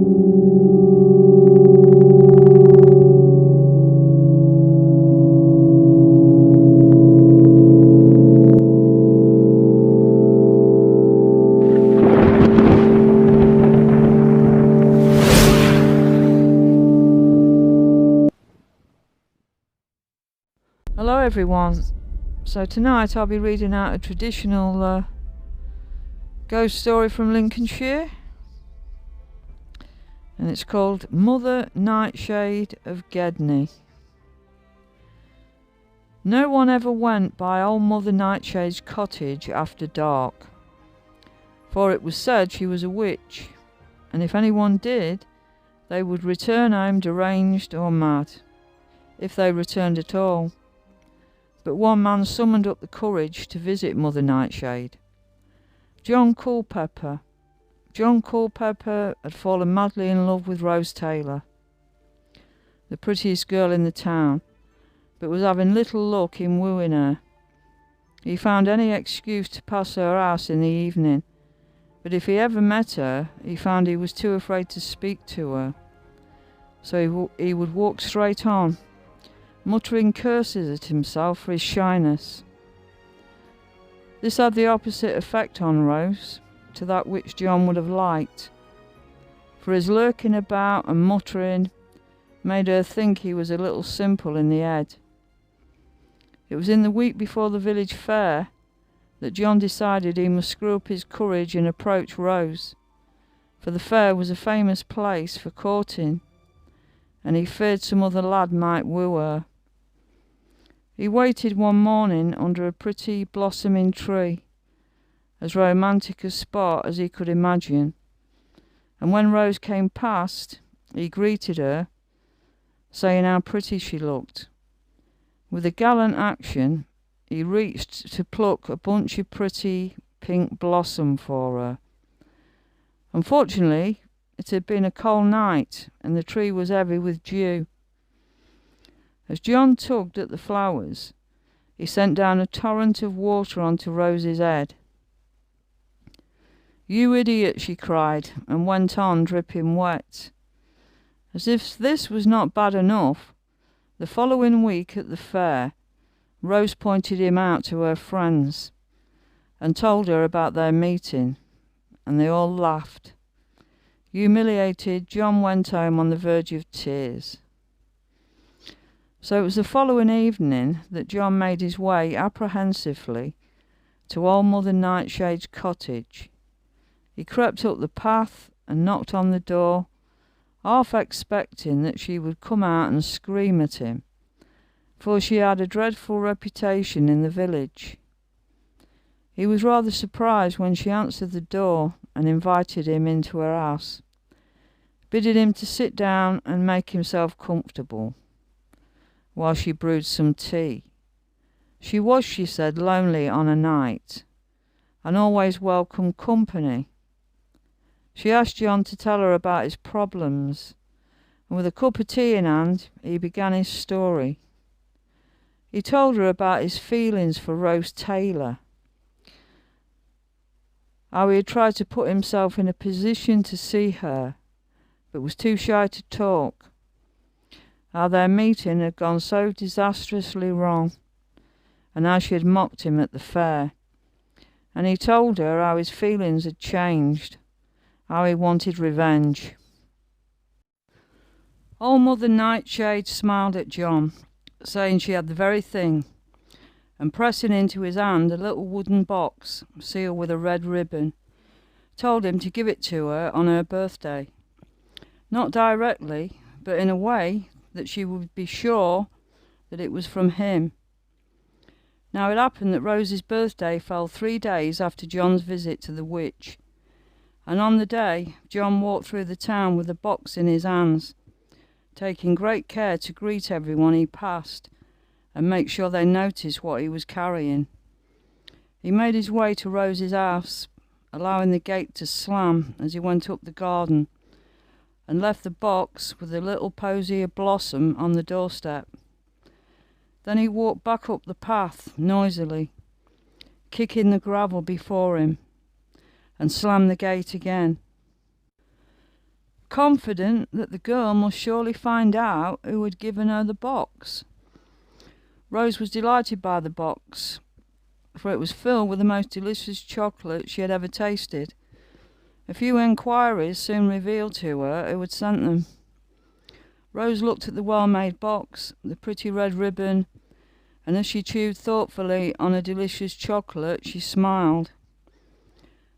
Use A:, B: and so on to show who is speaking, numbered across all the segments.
A: Hello everyone, so tonight I'll be reading out a traditional ghost story from Lincolnshire, and it's called Mother Nightshade of Gedny. No one ever went by old Mother Nightshade's cottage after dark, for it was said she was a witch, and if anyone did, they would return home deranged or mad, if they returned at all. But one man summoned up the courage to visit Mother Nightshade. John Culpepper. John Culpepper had fallen madly in love with Rose Taylor, the prettiest girl in the town, but was having little luck in wooing her. He found any excuse to pass her house in the evening, but if he ever met her, he found he was too afraid to speak to her. So he would walk straight on, muttering curses at himself for his shyness. This had the opposite effect on Rose to that which John would have liked, for his lurking about and muttering made her think he was a little simple in the head. It was in the week before the village fair that John decided he must screw up his courage and approach Rose, for the fair was a famous place for courting, and he feared some other lad might woo her. He waited one morning under a pretty blossoming tree, as romantic a spot as he could imagine, and when Rose came past, he greeted her, saying how pretty she looked. With a gallant action, he reached to pluck a bunch of pretty pink blossom for her. Unfortunately, it had been a cold night, and the tree was heavy with dew. As John tugged at the flowers, he sent down a torrent of water onto Rose's head. "You idiot," she cried, and went on dripping wet. As if this was not bad enough, the following week at the fair, Rose pointed him out to her friends and told her about their meeting, and they all laughed. Humiliated, John went home on the verge of tears. So it was the following evening that John made his way apprehensively to old Mother Nightshade's cottage. He crept up the path and knocked on the door, half expecting that she would come out and scream at him, for she had a dreadful reputation in the village. He was rather surprised when she answered the door and invited him into her house, bidding him to sit down and make himself comfortable while she brewed some tea. She was, she said, lonely on a night, and always welcomed company. She asked John to tell her about his problems, and with a cup of tea in hand, he began his story. He told her about his feelings for Rose Taylor, how he had tried to put himself in a position to see her, but was too shy to talk, how their meeting had gone so disastrously wrong, and how she had mocked him at the fair. And he told her how his feelings had changed, how he wanted revenge. Old Mother Nightshade smiled at John, saying she had the very thing, and pressing into his hand a little wooden box sealed with a red ribbon, told him to give it to her on her birthday. Not directly, but in a way that she would be sure that it was from him. Now it happened that Rose's birthday fell 3 days after John's visit to the witch, and on the day John walked through the town with the box in his hands, taking great care to greet everyone he passed and make sure they noticed what he was carrying. He made his way to Rose's house, allowing the gate to slam as he went up the garden, and left the box with a little posy of blossom on the doorstep. Then he walked back up the path noisily, kicking the gravel before him, and slammed the gate again. confident that the girl must surely find out who had given her the box. Rose was delighted by the box, for it was filled with the most delicious chocolate she had ever tasted. A few enquiries soon revealed to her who had sent them. Rose looked at the well-made box, the pretty red ribbon, and as she chewed thoughtfully on a delicious chocolate, she smiled.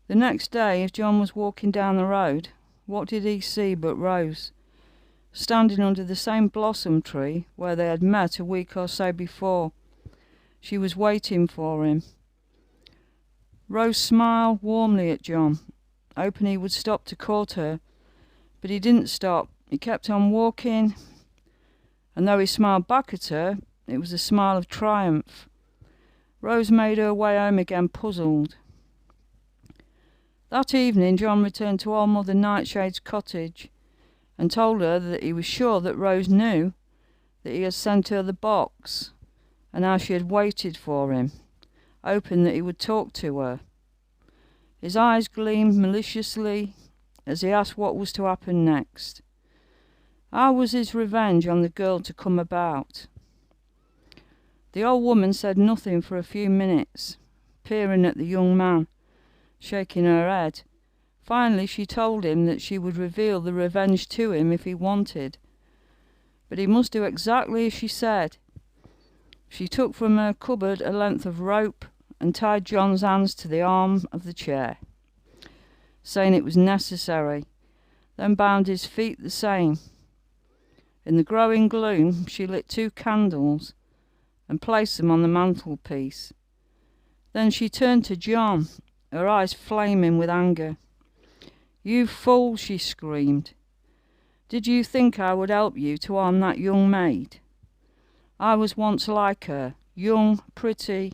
A: The next day, as John was walking down the road, what did he see but Rose, standing under the same blossom tree where they had met a week or so before. She was waiting for him. Rose smiled warmly at John, hoping he would stop to court her, but he didn't stop. He kept on walking, and though he smiled back at her, it was a smile of triumph. Rose made her way home again, puzzled. That evening John returned to old Mother Nightshade's cottage and told her that he was sure that Rose knew that he had sent her the box, and how she had waited for him, hoping that he would talk to her. His eyes gleamed maliciously as he asked what was to happen next. How was his revenge on the girl to come about? The old woman said nothing for a few minutes, peering at the young man, shaking her head. Finally she told him that she would reveal the revenge to him if he wanted, but he must do exactly as she said. She took from her cupboard a length of rope and tied John's hands to the arm of the chair, saying it was necessary, then bound his feet the same. In the growing gloom she lit 2 candles and placed them on the mantelpiece. Then she turned to John, her eyes flaming with anger. "You fool," she screamed. "Did you think I would help you to harm that young maid? I was once like her, young, pretty,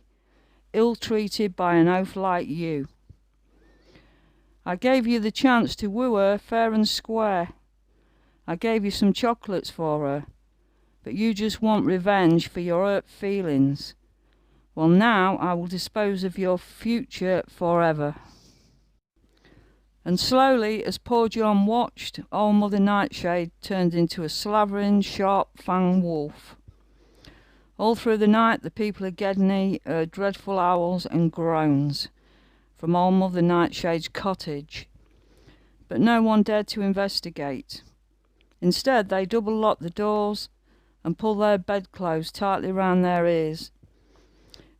A: ill-treated by an oaf like you. I gave you the chance to woo her fair and square. I gave you some chocolates for her, but you just want revenge for your hurt feelings. Well, now I will dispose of your future forever." And slowly, as poor John watched, old Mother Nightshade turned into a slavering, sharp-fanged wolf. All through the night the people of Gedny heard dreadful howls and groans from old Mother Nightshade's cottage, but no one dared to investigate. Instead, they double-locked the doors and pulled their bedclothes tightly round their ears.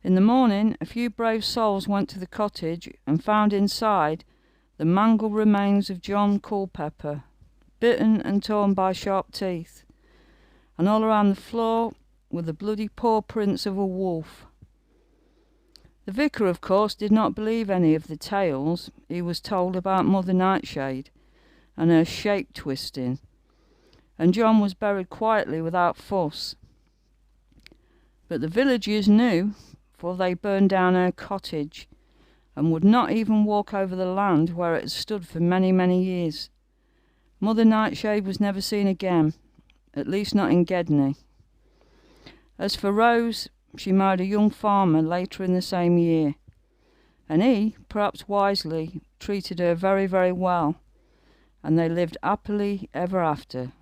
A: In the morning, a few brave souls went to the cottage and found inside the mangled remains of John Culpepper, bitten and torn by sharp teeth, and all around the floor were the bloody paw prints of a wolf. The vicar, of course, did not believe any of the tales he was told about Mother Nightshade and her shape-twisting, and John was buried quietly without fuss. But the villagers knew, for they burned down her cottage and would not even walk over the land where it had stood for many, many years. Mother Nightshade was never seen again, at least not in Gedny. As for Rose, she married a young farmer later in the same year, and he, perhaps wisely, treated her very, very well, and they lived happily ever after.